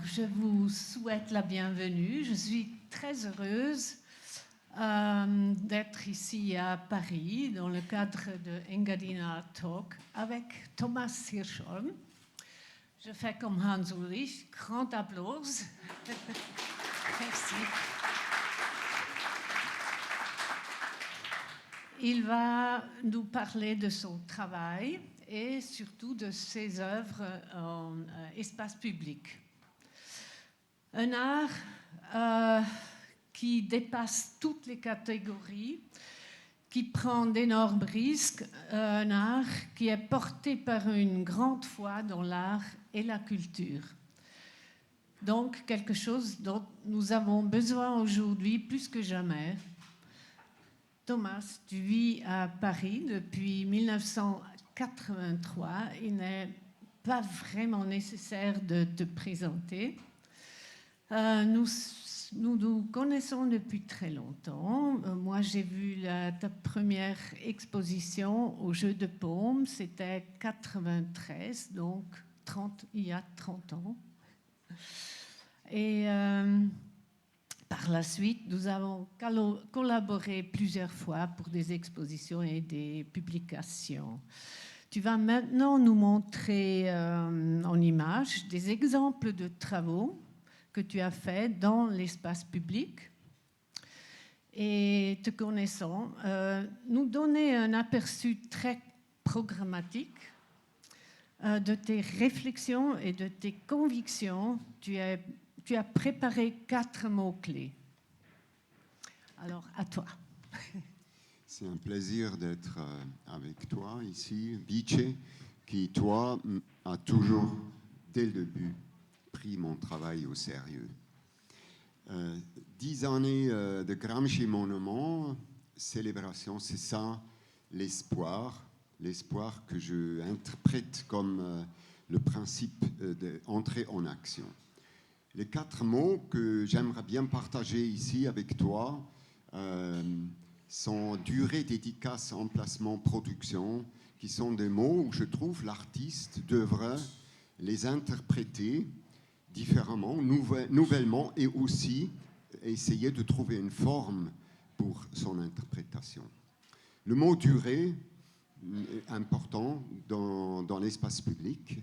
je vous souhaite la bienvenue. Je suis très heureuse d'être ici à Paris dans le cadre de Engadina Talk avec Thomas Hirschholm. Je fais comme Hans Ulrich, grand applause. Merci. Il va nous parler de son travail et surtout de ses œuvres en espace public. Un art qui dépasse toutes les catégories, qui prend d'énormes risques, un art qui est porté par une grande foi dans l'art et la culture. Donc, quelque chose dont nous avons besoin aujourd'hui plus que jamais. Thomas, tu vis à Paris depuis 1983. Il n'est pas vraiment nécessaire de te présenter. Nous nous connaissons depuis très longtemps. Moi, j'ai vu ta première exposition au Jeu de Paume. C'était 93, donc il y a 30 ans. Et par la suite, nous avons collaboré plusieurs fois pour des expositions et des publications. Tu vas maintenant nous montrer en images des exemples de travaux que tu as faits dans l'espace public. Et te connaissant, nous donner un aperçu très programmatique de tes réflexions et de tes convictions. Tu as préparé 4 mots-clés. Alors, à toi. C'est un plaisir d'être avec toi ici, Bice, qui, toi, a toujours, dès le début, pris mon travail au sérieux. 10 années de Gramsci Monument, célébration, c'est ça, l'espoir que je interprète comme le principe d'entrer en action. Les 4 mots que j'aimerais bien partager ici avec toi sont durée, dédicace, emplacement, production, qui sont des mots où je trouve l'artiste devrait les interpréter différemment, nouvellement, et aussi essayer de trouver une forme pour son interprétation. Le mot durée est important dans l'espace public.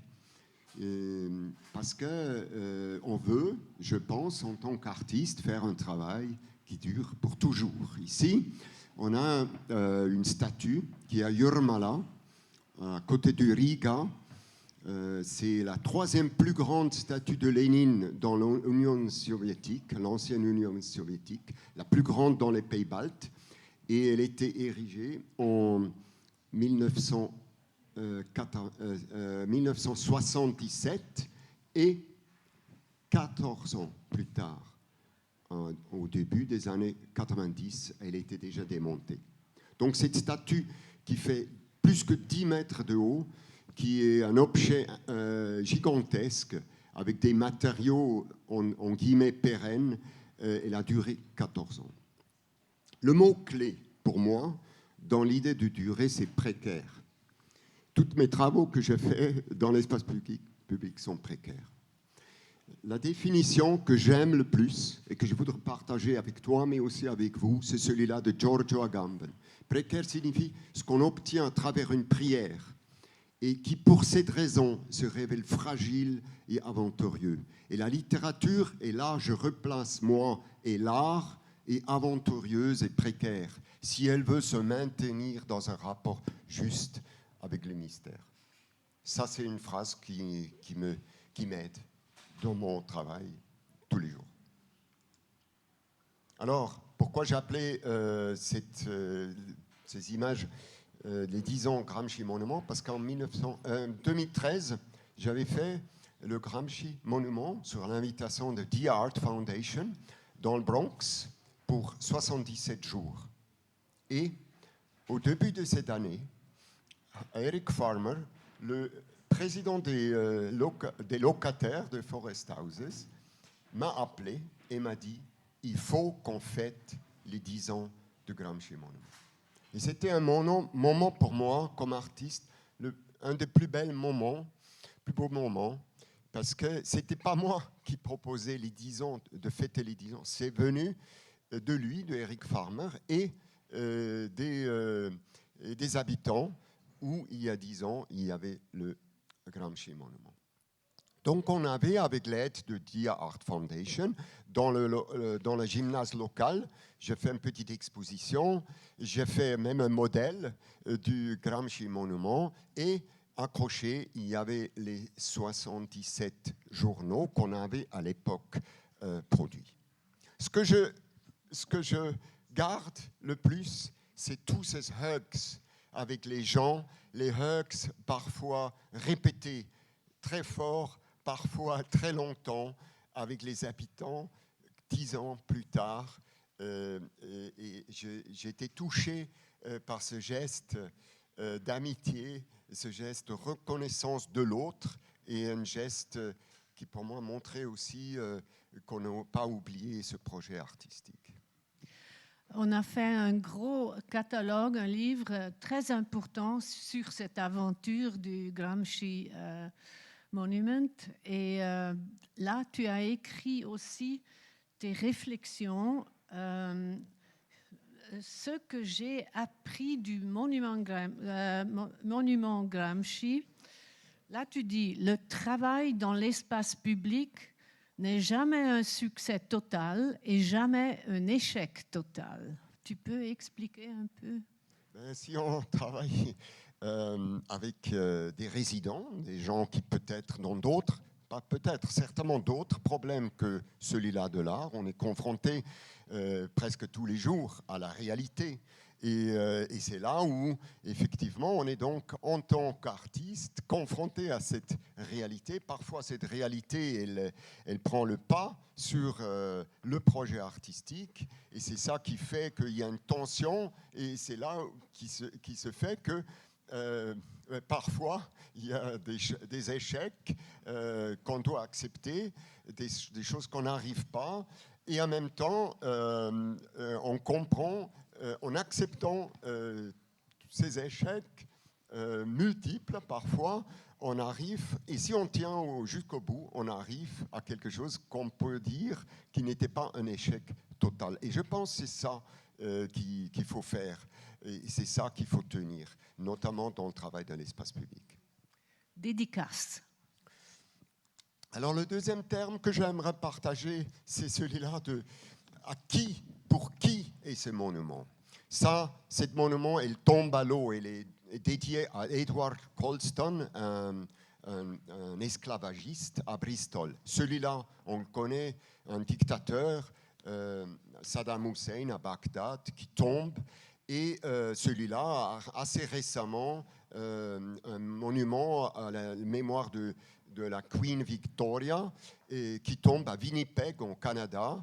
Parce qu'on veut, je pense, en tant qu'artiste, faire un travail qui dure pour toujours. Ici, on a une statue qui est à Jurmala, à côté de Riga. C'est la 3e plus grande statue de Lénine dans l'Union soviétique, l'ancienne Union soviétique, la plus grande dans les pays baltes. Et elle était érigée en 1977 et 14 ans plus tard, au début des années 90, elle était déjà démontée. Donc cette statue qui fait plus que 10 mètres de haut, qui est un objet gigantesque avec des matériaux en guillemets pérennes, elle a duré 14 ans. Le mot-clé pour moi, dans l'idée de durée, c'est précaire. Tous mes travaux que j'ai faits dans l'espace public sont précaires. La définition que j'aime le plus et que je voudrais partager avec toi, mais aussi avec vous, c'est celui-là de Giorgio Agamben. Précaire signifie ce qu'on obtient à travers une prière et qui, pour cette raison, se révèle fragile et aventureux. Et la littérature, et là je replace moi et l'art, est aventureuse et précaire si elle veut se maintenir dans un rapport juste avec le mystère. Ça, c'est une phrase qui m'aide dans mon travail tous les jours. Alors, pourquoi j'ai appelé ces images les 10 ans Gramsci Monument? Parce qu'en 2013, j'avais fait le Gramsci Monument sur l'invitation de The Art Foundation dans le Bronx pour 77 jours. Et au début de cette année, Eric Farmer, le président des locataires de Forest Houses, m'a appelé et m'a dit « Il faut qu'on fête les 10 ans de Gramsci Monument ». Et c'était un moment pour moi, comme artiste, un des plus beaux moments, parce que ce n'était pas moi qui proposais les 10 ans, de fêter les 10 ans. C'est venu de lui, de Eric Farmer, et des habitants où, il y a 10 ans, il y avait le Gramsci Monument. Donc, on avait, avec l'aide de Dia Art Foundation, dans le gymnase local, j'ai fait une petite exposition, j'ai fait même un modèle du Gramsci Monument, et accroché, il y avait les 77 journaux qu'on avait à l'époque produits. Ce que je garde le plus, c'est tous ces hugs avec les gens, les hugs parfois répétés très fort, parfois très longtemps, avec les habitants, 10 ans plus tard. Et j'ai été touché par ce geste d'amitié, ce geste de reconnaissance de l'autre, et un geste qui pour moi montrait aussi qu'on n'a pas oublié ce projet artistique. On a fait un gros catalogue, un livre très important sur cette aventure du Gramsci Monument. Et là, tu as écrit aussi tes réflexions. Ce que j'ai appris du monument Gramsci, là tu dis, le travail dans l'espace public n'est jamais un succès total et jamais un échec total. Tu peux expliquer un peu? Si on travaille avec des résidents, des gens qui peut-être dans d'autres, pas peut-être, certainement d'autres problèmes que celui-là de l'art, on est confronté presque tous les jours à la réalité. Et c'est là où, effectivement, on est donc, en tant qu'artiste, confronté à cette réalité. Parfois, cette réalité, elle prend le pas sur le projet artistique. Et c'est ça qui fait qu'il y a une tension. Et c'est là qui se fait que parfois, il y a des échecs qu'on doit accepter, des choses qu'on n'arrive pas. Et en même temps, on comprend, en acceptant ces échecs multiples, parfois, on arrive, et si on tient jusqu'au bout, on arrive à quelque chose qu'on peut dire qui n'était pas un échec total. Et je pense que c'est ça qu'il faut faire, et c'est ça qu'il faut tenir, notamment dans le travail de l'espace public. Dédicace. Alors le deuxième terme que j'aimerais partager, c'est celui-là de à qui, pour qui est ce monument. Ça, ce monument, il tombe à l'eau, il est dédié à Edward Colston, un esclavagiste à Bristol. Celui-là, on le connaît, un dictateur, Saddam Hussein à Bagdad, qui tombe. Et celui-là, assez récemment, un monument à la mémoire de la Queen Victoria, qui tombe à Winnipeg, au Canada.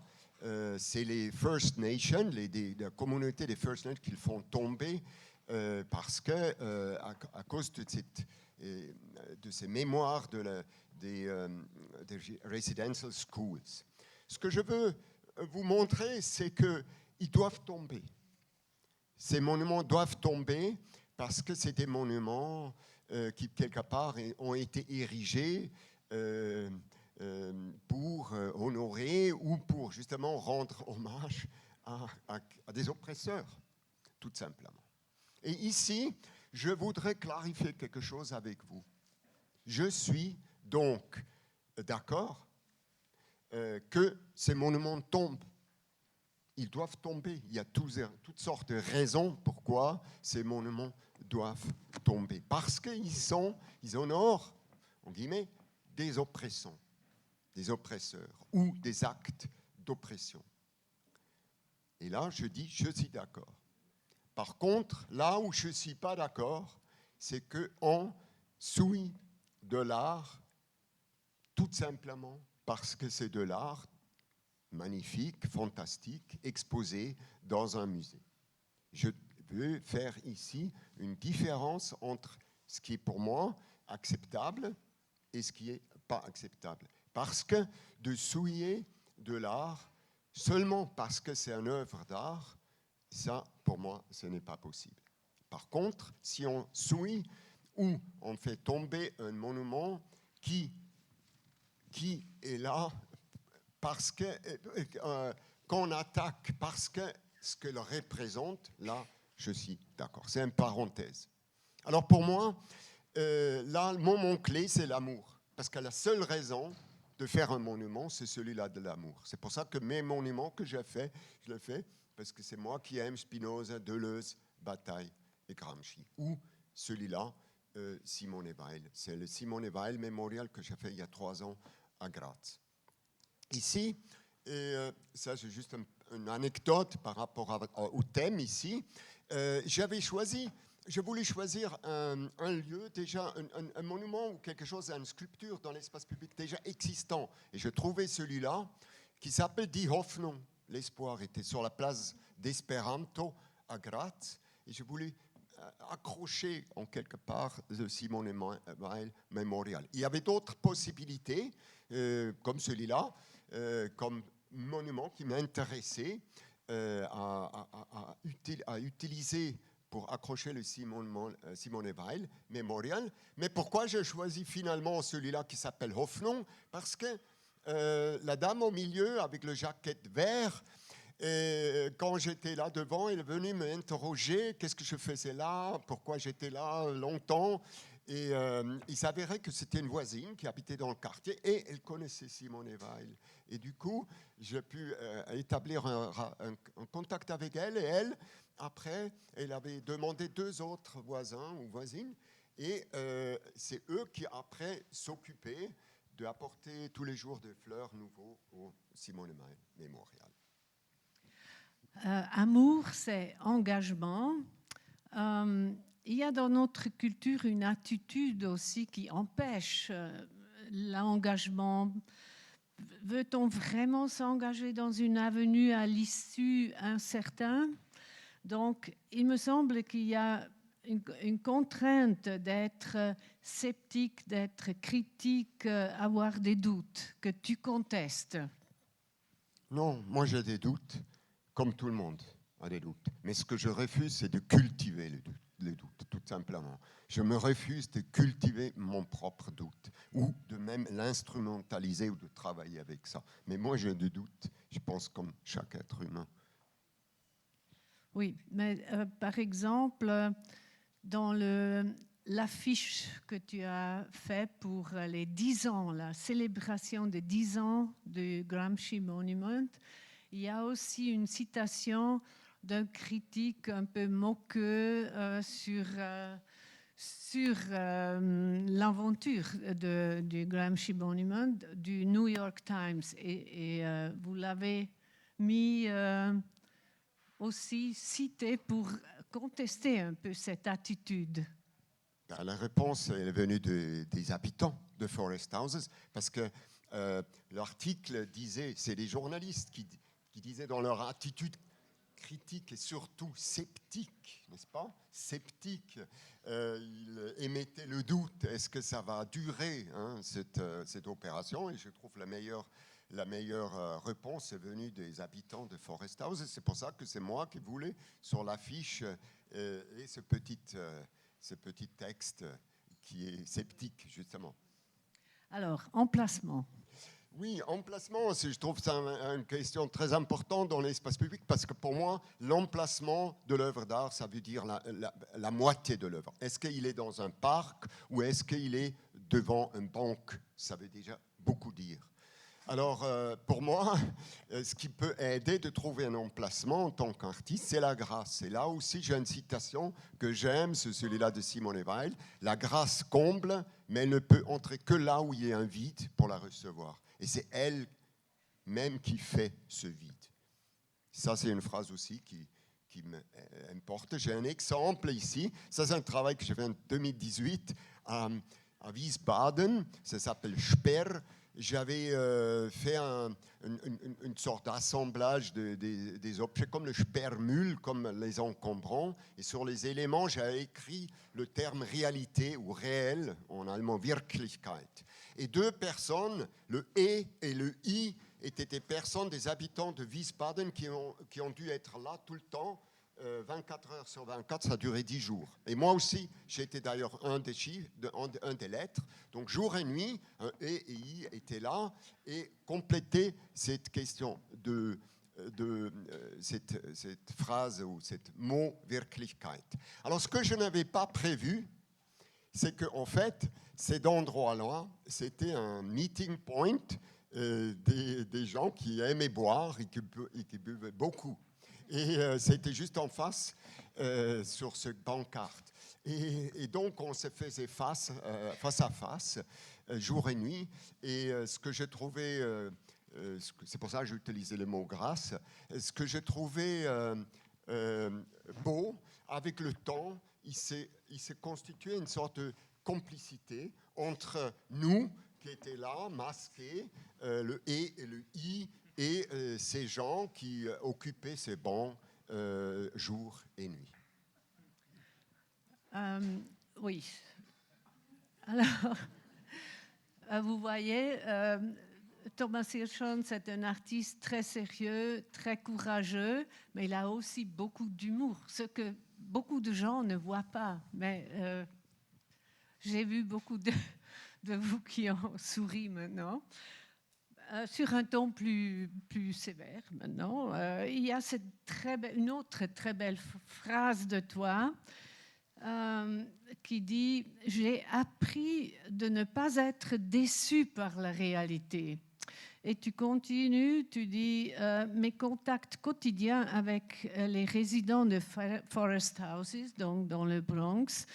C'est les First Nations, la communauté des First Nations qui le font tomber parce que, à cause de ces mémoires des residential schools. Ce que je veux vous montrer, c'est qu'ils doivent tomber. Ces monuments doivent tomber parce que c'est des monuments qui, quelque part, ont été érigés pour honorer ou pour justement rendre hommage à des oppresseurs, tout simplement. Et ici, je voudrais clarifier quelque chose avec vous. Je suis donc d'accord que ces monuments tombent. Ils doivent tomber. Il y a toutes sortes de raisons pourquoi ces monuments doivent tomber. Parce qu'ils honorent, en guillemets, des oppressants, des oppresseurs ou des actes d'oppression. Et là, je dis, je suis d'accord. Par contre, là où je ne suis pas d'accord, c'est qu'on souille de l'art tout simplement parce que c'est de l'art magnifique, fantastique, exposé dans un musée. Je veux faire ici une différence entre ce qui est pour moi acceptable et ce qui n'est pas acceptable. Parce que de souiller de l'art seulement parce que c'est une œuvre d'art, ça, pour moi, ce n'est pas possible. Par contre, si on souille ou on fait tomber un monument qui qui est là parce que qu'on attaque parce que ce qu'elle représente, là, je suis d'accord. C'est une parenthèse. Alors pour moi, là, le moment clé, c'est l'amour. Parce que la seule raison de faire un monument, c'est celui-là de l'amour. C'est pour ça que mes monuments que je le fais parce que c'est moi qui aime Spinoza, Deleuze, Bataille et Gramsci. Ou celui-là, Simone Weil. C'est le Simone Weil Memorial que j'ai fait il y a 3 ans à Graz. Ici, ça c'est juste une anecdote par rapport au thème ici, je voulais choisir un lieu déjà, un monument ou quelque chose, une sculpture dans l'espace public déjà existant. Et je trouvais celui-là qui s'appelle Die Hoffnung. L'espoir était sur la place d'Esperanto à Graz. Et je voulais accrocher en quelque part le Simone Weil Memorial. Il y avait d'autres possibilités, comme celui-là, comme monument qui m'intéressait à utiliser pour accrocher le Simone Weil Memorial. Mais pourquoi j'ai choisi finalement celui-là qui s'appelle Hoffnung? Parce que la dame au milieu avec le jaquette vert, quand j'étais là devant, elle est venue m'interroger qu'est-ce que je faisais là, pourquoi j'étais là longtemps. Et il s'avérait que c'était une voisine qui habitait dans le quartier et elle connaissait Simone Weil. Et du coup, j'ai pu établir un contact avec elle. Et elle, après, elle avait demandé 2 autres voisins ou voisines. Et c'est eux qui, après, s'occupaient d'apporter tous les jours des fleurs nouveaux au Simone Weil Memorial. Amour, c'est engagement. Il y a dans notre culture une attitude aussi qui empêche l'engagement. Veut-on vraiment s'engager dans une avenue à l'issue incertaine? Donc, il me semble qu'il y a une contrainte d'être sceptique, d'être critique, avoir des doutes, que tu contestes. Non, moi j'ai des doutes, comme tout le monde a des doutes. Mais ce que je refuse, c'est de cultiver le doute, tout simplement. Je me refuse de cultiver mon propre doute, ou de même l'instrumentaliser ou de travailler avec ça. Mais moi j'ai des doutes, je pense comme chaque être humain. Oui, mais par exemple, dans l'affiche que tu as faite pour les 10 ans, la célébration des 10 ans du Gramsci Monument, il y a aussi une citation d'un critique un peu moqueux sur l'aventure du Gramsci Monument du New York Times. Et vous l'avez mis aussi cité pour contester un peu cette attitude. La réponse est venue des habitants de Forest Houses, parce que l'article disait, c'est les journalistes qui disaient dans leur attitude critique et surtout sceptique, n'est-ce pas? Sceptique. Ils émettaient le doute, est-ce que ça va durer cette opération? Et je trouve la meilleure réponse est venue des habitants de Forest House. C'est pour ça que c'est moi qui voulais, sur l'affiche, et ce petit texte qui est sceptique, justement. Alors, emplacement. Oui, emplacement, je trouve ça une question très importante dans l'espace public parce que pour moi, l'emplacement de l'œuvre d'art, ça veut dire la moitié de l'œuvre. Est-ce qu'il est dans un parc ou est-ce qu'il est devant une banque? Ça veut déjà beaucoup dire. Alors, pour moi, ce qui peut aider de trouver un emplacement en tant qu'artiste, c'est la grâce. Et là aussi, j'ai une citation que j'aime, c'est celui-là de Simone Weil. La grâce comble, mais elle ne peut entrer que là où il y a un vide pour la recevoir. Et c'est elle-même qui fait ce vide. Ça, c'est une phrase aussi qui m'importe. J'ai un exemple ici. Ça, c'est un travail que j'ai fait en 2018 à Wiesbaden. Ça s'appelle Sperr. J'avais fait une sorte d'assemblage des objets comme le Sperrmüll, comme les encombrants. Et sur les éléments, j'ai écrit le terme réalité ou réel, en allemand Wirklichkeit. Et 2 personnes, le E et le I, étaient des personnes, des habitants de Wiesbaden qui ont dû être là tout le temps 24 heures sur 24, ça durait 10 jours. Et moi aussi, j'étais d'ailleurs un des lettres. Donc jour et nuit, un et i était là et complétait cette question de cette phrase ou cette mot Wirklichkeit. Alors ce que je n'avais pas prévu, c'est qu'en fait, cet endroit-là, c'était un meeting point des gens qui aimaient boire et qui buvaient beaucoup. Et c'était juste en face, sur ce pancarte. Et donc, on se faisait face à face, jour et nuit. Et ce que j'ai trouvé, c'est pour ça que j'ai utilisé le mot grâce, ce que j'ai trouvé beau, avec le temps, il s'est constitué une sorte de complicité entre nous, qui étaient là, masqués, le « et » et le « i », et ces gens qui occupaient ces bancs jour et nuit. Oui. Alors, vous voyez, Thomas Hirschhorn, c'est un artiste très sérieux, très courageux, mais il a aussi beaucoup d'humour, ce que beaucoup de gens ne voient pas. Mais j'ai vu beaucoup de vous qui ont souri maintenant. Sur un ton plus sévère maintenant, il y a une autre très belle phrase de toi qui dit « J'ai appris de ne pas être déçu par la réalité ». Et tu continues, tu dis « Mes contacts quotidiens avec les résidents de Forest Houses, donc dans le Bronx,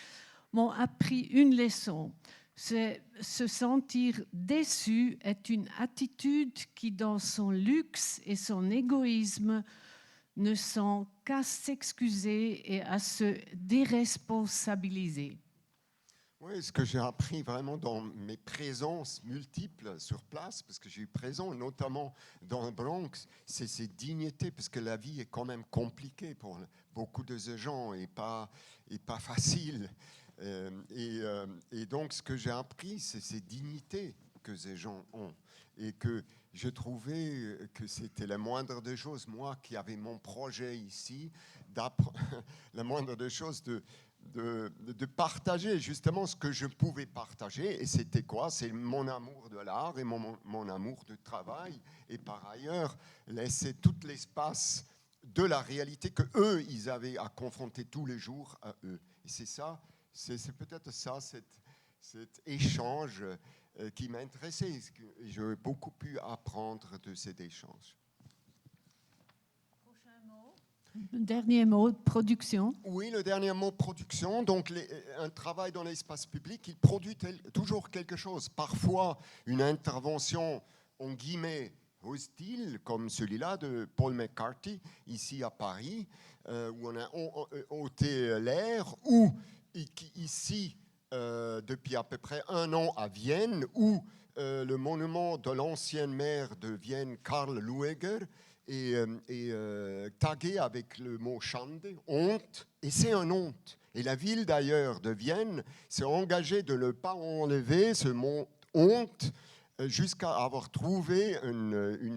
m'ont appris une leçon. Se sentir déçu est une attitude qui, dans son luxe et son égoïsme, ne sent qu'à s'excuser et à se déresponsabiliser. » Oui, ce que j'ai appris vraiment dans mes présences multiples sur place, parce que j'ai eu présent notamment dans le Bronx, c'est cette dignité, parce que la vie est quand même compliquée pour beaucoup de gens et pas facile. Et donc, ce que j'ai appris, c'est ces dignités que ces gens ont. Et que je trouvais que c'était la moindre des choses. Moi, qui avais mon projet ici, la moindre des choses de partager justement ce que je pouvais partager. Et c'était quoi? C'est mon amour de l'art et mon amour du travail. Et par ailleurs, laisser tout l'espace de la réalité que eux, ils avaient à confronter tous les jours à eux. Et c'est ça. C'est peut-être ça, cet échange qui m'a intéressé. J'ai beaucoup pu apprendre de cet échange. Prochain mot. Le dernier mot, production. Oui, le dernier mot, production. Donc, un travail dans l'espace public, il produit toujours quelque chose. Parfois, une intervention, en guillemets, hostile, comme celui-là de Paul McCarthy, ici à Paris, où on a ôté l'air, ou ici, depuis à peu près 1 an à Vienne, où le monument de l'ancienne maire de Vienne, Karl Lueger, est tagué avec le mot Schande, honte, et c'est un honte. Et la ville d'ailleurs de Vienne s'est engagée de ne pas enlever ce mot honte jusqu'à avoir trouvé une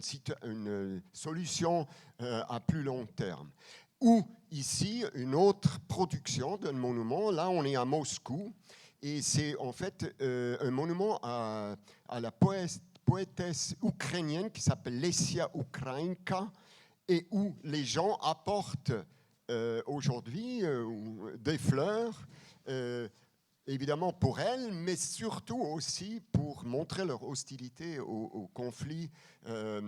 solution à plus long terme. Ou ici, une autre production d'un monument. Là, on est à Moscou. Et c'est en fait un monument à la poétesse ukrainienne qui s'appelle Lesia Ukrainka, et où les gens apportent aujourd'hui des fleurs, évidemment pour elle, mais surtout aussi pour montrer leur hostilité au conflit, à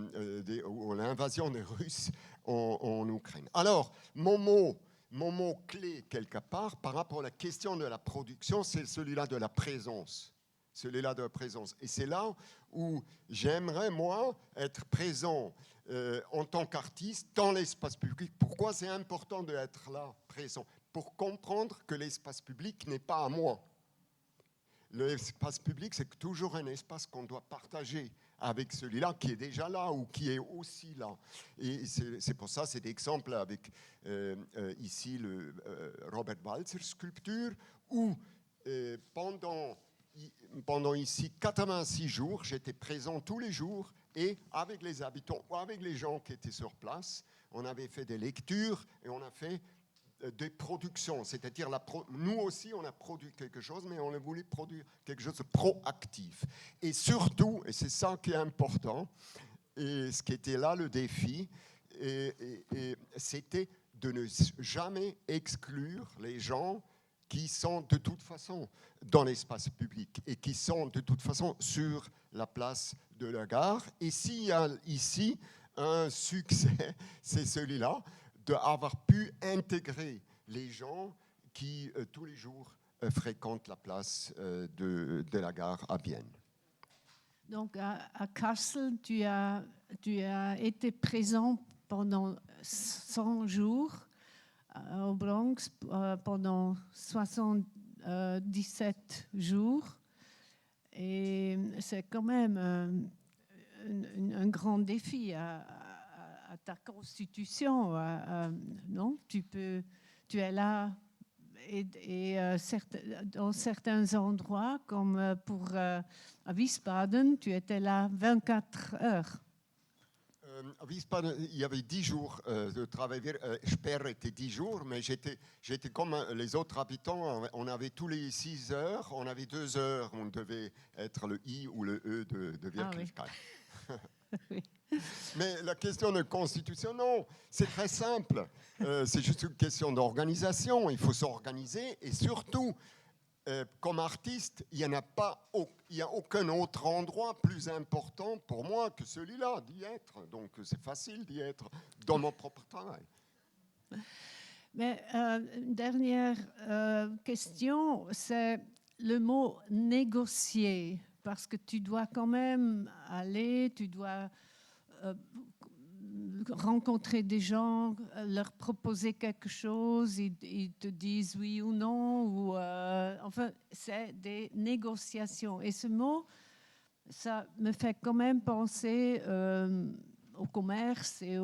l'invasion des Russes en Ukraine. Alors, mon mot clé, quelque part, par rapport à la question de la production, c'est celui-là de la présence. Celui-là de la présence. Et c'est là où j'aimerais, moi, être présent en tant qu'artiste dans l'espace public. Pourquoi c'est important d'être là, présent? Pour comprendre que l'espace public n'est pas à moi. L'espace public, c'est toujours un espace qu'on doit partager avec celui-là qui est déjà là ou qui est aussi là. Et c'est pour ça cet exemple avec ici le Robert Walzer sculpture, où pendant ici 86 jours, j'étais présent tous les jours et avec les habitants ou avec les gens qui étaient sur place, on avait fait des lectures et on a fait des productions, c'est-à-dire nous aussi on a produit quelque chose, mais on a voulu produire quelque chose de proactif. Et surtout, et c'est ça qui est important, et ce qui était là le défi, et c'était de ne jamais exclure les gens qui sont de toute façon dans l'espace public et qui sont de toute façon sur la place de la gare. Et s'il y a ici un succès, c'est celui-là, d'avoir pu intégrer les gens qui, tous les jours, fréquentent la place de la gare à Vienne. Donc, à Kassel, tu as été présent pendant 100 jours, au Bronx pendant 77 jours. Et c'est quand même un grand défi à ta constitution, non? Tu es là et dans certains endroits, comme à Wiesbaden, tu étais là 24 heures. À Wiesbaden, il y avait 10 jours de travail. Sperr était 10 jours, mais j'étais comme les autres habitants. On avait tous les 6 heures, on avait 2 heures, on devait être le I ou le E de Wirklichkeit. Ah, oui. Oui. Mais la question de constitution, non, c'est très simple. C'est juste une question d'organisation. Il faut s'organiser et surtout, comme artiste, il n'y a aucun autre endroit plus important pour moi que celui-là d'y être. Donc c'est facile d'y être dans mon propre travail. Mais une dernière question, c'est le mot négocier, parce que tu dois quand même aller, tu dois rencontrer des gens, leur proposer quelque chose, ils te disent oui ou non, ou enfin, c'est des négociations. Et ce mot, ça me fait quand même penser au commerce et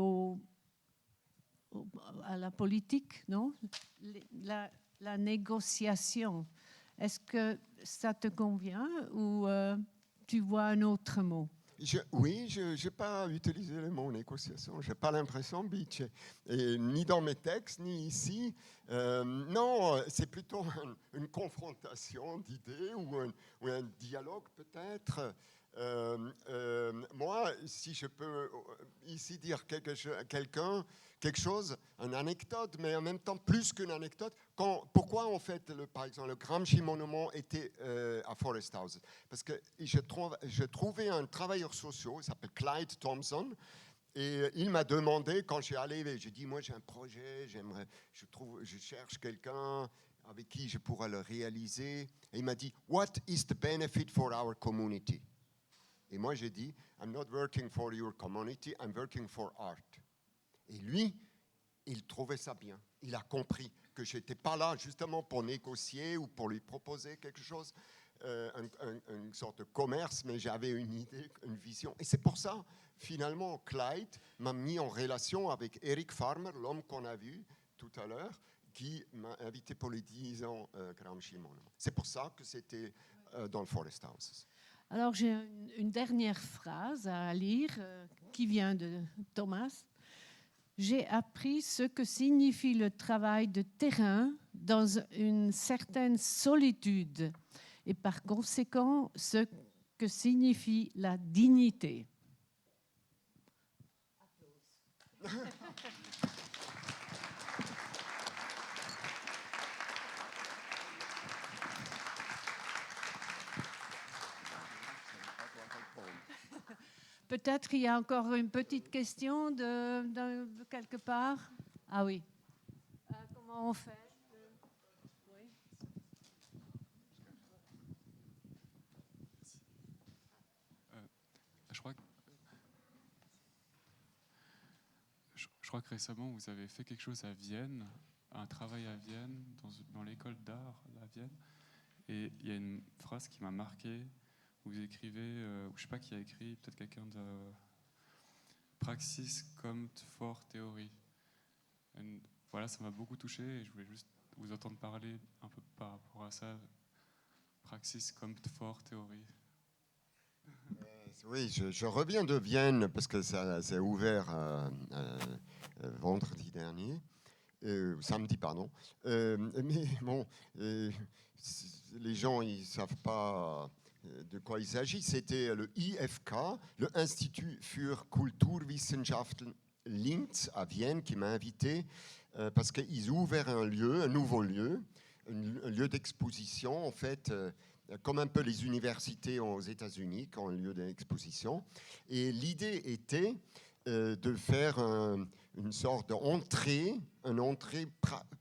à la politique, non? La négociation. Est-ce que ça te convient ou tu vois un autre mot? Oui, je n'ai pas utilisé le mot négociation. Je n'ai pas l'impression, Beach, ni dans mes textes, ni ici. Non, c'est plutôt une confrontation d'idées ou un dialogue peut-être. Moi, si je peux ici dire quelque chose, une anecdote, mais en même temps plus qu'une anecdote. Pourquoi en fait, par exemple, le Gramsci Monument était à Forest House? Parce que je trouvais un travailleur social, il s'appelle Clyde Thompson, et il m'a demandé, quand j'ai allé, j'ai dit, moi j'ai un projet, je cherche quelqu'un avec qui je pourrais le réaliser. Et il m'a dit, what is the benefit for our community? Et moi j'ai dit, I'm not working for your community, I'm working for art. Et lui, il trouvait ça bien. Il a compris que je n'étais pas là justement pour négocier ou pour lui proposer quelque chose, une sorte de commerce, mais j'avais une idée, une vision. Et c'est pour ça, finalement, Clyde m'a mis en relation avec Eric Farmer, l'homme qu'on a vu tout à l'heure, qui m'a invité pour les 10 ans Gramsci Monument. C'est pour ça que c'était dans le Forest House. Alors, j'ai une dernière phrase à lire qui vient de Thomas. J'ai appris ce que signifie le travail de terrain dans une certaine solitude et par conséquent ce que signifie la dignité. Peut-être il y a encore une petite question de quelque part. Ah oui. Comment on fait? Oui. Je crois que récemment, vous avez fait quelque chose à Vienne, un travail à Vienne, dans l'école d'art à Vienne. Et il y a une phrase qui m'a marqué. Vous écrivez, je ne sais pas qui a écrit, peut-être quelqu'un de Praxis kommt vor Theorie. Voilà, ça m'a beaucoup touché et je voulais juste vous entendre parler un peu par rapport à ça. Praxis kommt vor Theorie. Oui, je reviens de Vienne parce que ça s'est ouvert vendredi dernier. samedi, pardon. Mais bon, les gens, ils ne savent pas de quoi il s'agit. C'était le IFK, le Institut für Kulturwissenschaften Linz à Vienne, qui m'a invité parce qu'ils ont ouvert un nouveau lieu, un lieu d'exposition, en fait, comme un peu les universités aux États-Unis, qui ont un lieu d'exposition. Et l'idée était de faire une sorte d'entrée, une entrée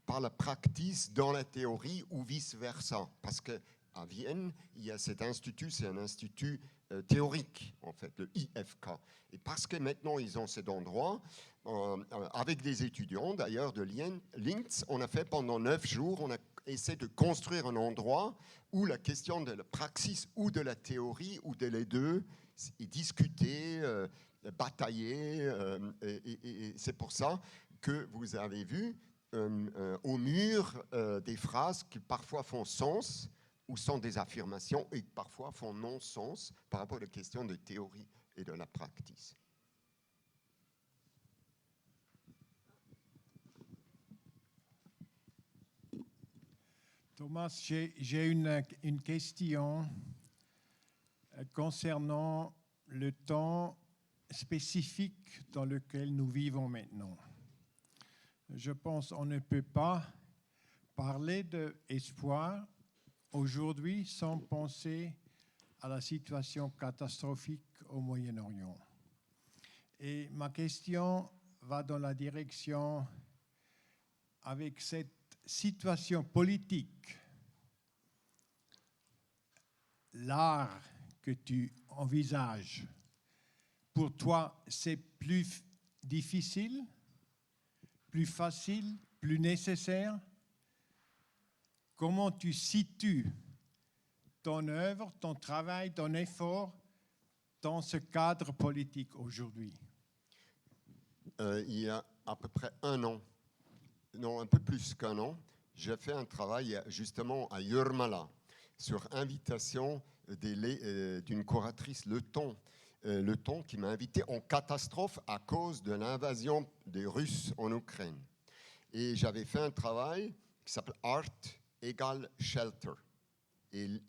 par la pratique dans la théorie ou vice-versa. Parce qu'à Vienne, il y a cet institut, c'est un institut théorique, en fait, le IFK. Et parce que maintenant, ils ont cet endroit, avec des étudiants, d'ailleurs, de Linz, on a fait pendant 9 jours, on a essayé de construire un endroit où la question de la praxis ou de la théorie, ou de les deux, est discutée, bataillée. Et c'est pour ça que vous avez vu au mur des phrases qui parfois font sens, ou sont des affirmations, et parfois font non-sens par rapport à la question de théorie et de la pratique. Thomas, j'ai une question concernant le temps spécifique dans lequel nous vivons maintenant. Je pense qu'on ne peut pas parler d'espoir aujourd'hui sans penser à la situation catastrophique au Moyen-Orient. Et ma question va dans la direction, avec cette situation politique, l'art que tu envisages, pour toi, c'est plus difficile, plus facile, plus nécessaire? Comment tu situes ton œuvre, ton travail, ton effort dans ce cadre politique aujourd'hui? Il y a à peu près un an, non, un peu plus qu'un an, j'ai fait un travail justement à Jurmala sur invitation d'une curatrice Le Temps qui m'a invité en catastrophe à cause de l'invasion des Russes en Ukraine. Et j'avais fait un travail qui s'appelle Art égale Shelter. Et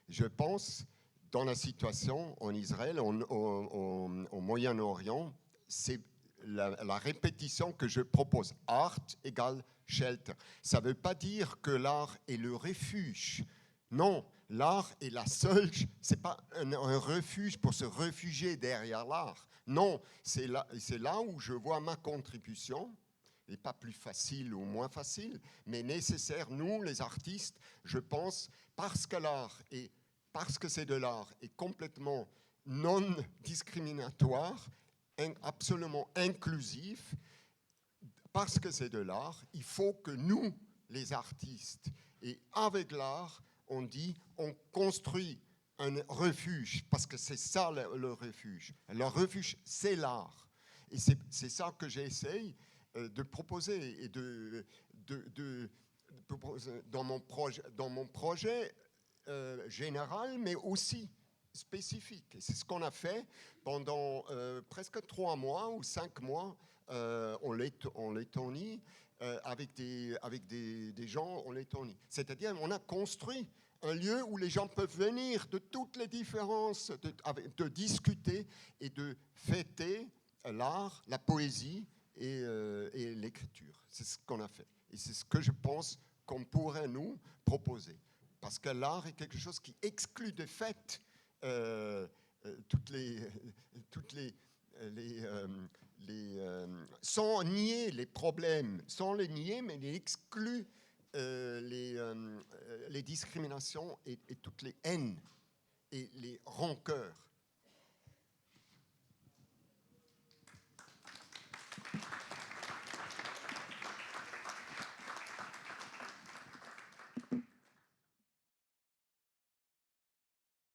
je pense, dans la situation en Israël, au Moyen-Orient, c'est la répétition que je propose. Art égale Shelter. Ça ne veut pas dire que l'art est le refuge. Non, l'art est la seule, c'est pas un refuge pour se réfugier derrière l'art. Non, c'est là où je vois ma contribution, et pas plus facile ou moins facile, mais nécessaire. Nous, les artistes, je pense, parce que c'est de l'art, est complètement non discriminatoire, absolument inclusif, parce que c'est de l'art, il faut que nous, les artistes, et avec l'art, on dit, on construit un refuge, parce que c'est ça le refuge. Le refuge, c'est l'art. Et c'est ça que j'essaye de proposer et de proposer dans mon projet général, mais aussi spécifique. Et c'est ce qu'on a fait pendant presque 3 mois ou 5 mois en Lettonie, avec des gens en Lettonie. C'est-à-dire, on a construit un lieu où les gens peuvent venir de toutes les différences, de discuter et de fêter l'art, la poésie et l'écriture. C'est ce qu'on a fait. Et c'est ce que je pense qu'on pourrait nous proposer. Parce que l'art est quelque chose qui exclut de fait sans nier les problèmes, sans les nier, mais il exclut les discriminations et toutes les haines et les rancœurs.